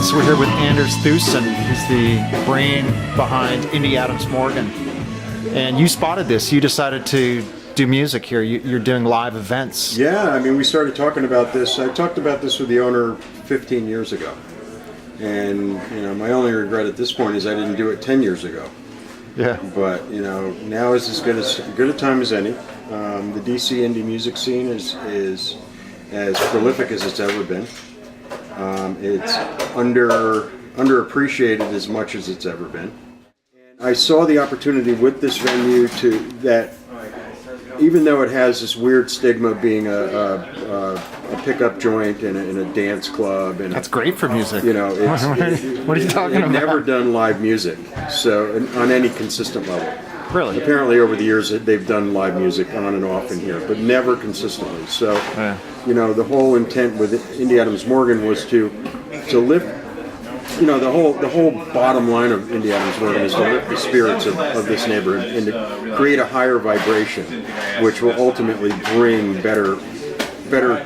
So we're here with Anders Thusen. He's the brain behind Indie Adams Morgan. And you spotted this. You decided to do music here. You're doing live events. Yeah, I mean, we started talking about this. I talked about this with the owner 15 years ago. And, you know, my only regret at this point is I didn't do it 10 years ago. Yeah. But, you know, now is as good a time as any. The DC indie music scene is as prolific as it's ever been. It's underappreciated as much as it's ever been. I saw the opportunity with this venue that even though it has this weird stigma of being a pickup joint and a dance club, and that's great for music. You know, what are you talking about? Never done live music, so on any consistent level. Really? Apparently, over the years, they've done live music on and off in here, but never consistently. So, yeah. You know, the whole intent with Indie Adams Morgan was to lift. You know, the whole bottom line of Indie Adams Morgan is to lift the spirits of this neighborhood and to create a higher vibration, which will ultimately bring better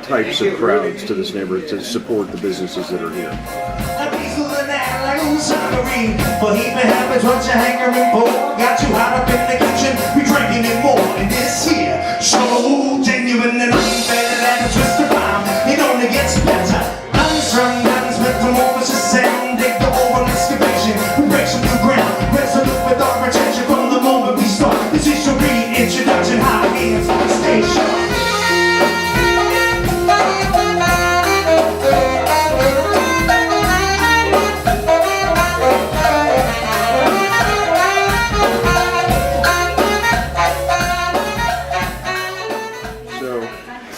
types of crowds to this neighborhood to support the businesses that are here. But even happens once you hang your report. Got you hot up in the kitchen, we drinking it more. And this here, so genuine and unfair and a twist of rhyme. It only gets better. Unstrung guns, metamorphosis, and dig the over excavation. We break some new ground, resolute with our retention from the moment we start. This is your reintroduction, high hands on the station.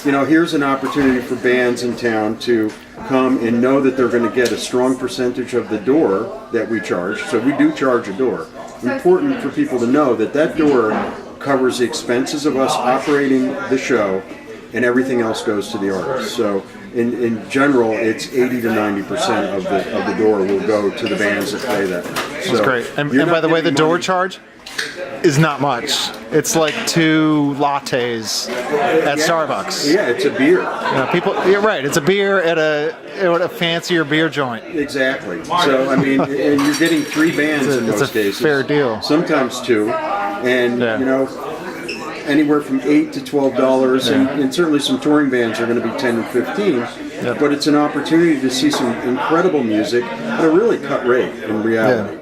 You know, here's an opportunity for bands in town to come and know that they're going to get a strong percentage of the door that we charge. So we do charge a door. Important for people to know that door covers the expenses of us operating the show, and everything else goes to the artist. So in general, it's 80 to 90% of the door will go to the bands that play that night. So that's great. And by the way, the door charge is not much. It's like 2 lattes at Starbucks. Yeah, it's a beer. You're right. It's a beer at a fancier beer joint. Exactly. So I mean, and you're getting 3 bands in most cases. It's a fair deal. Sometimes 2, and you know, anywhere from $8 to $12, and certainly some touring bands are going to be 10 and 15. Yep. But it's an opportunity to see some incredible music at a really cut rate in reality. Yeah.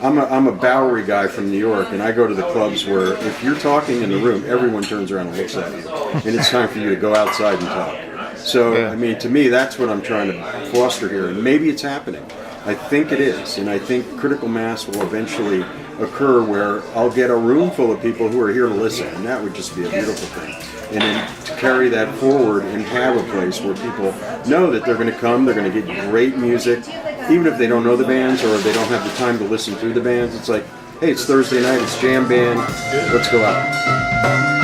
I'm a Bowery guy from New York, and I go to the clubs where if you're talking in the room, everyone turns around and looks at you, and it's time for you to go outside and talk. So, I mean, to me, that's what I'm trying to foster here, and maybe it's happening. I think it is, and I think critical mass will eventually occur where I'll get a room full of people who are here to listen, and that would just be a beautiful thing. And then to carry that forward and have a place where people know that they're going to come, they're going to get great music, even if they don't know the bands or they don't have the time to listen through the bands. It's like, hey, it's Thursday night, it's jam band, let's go out.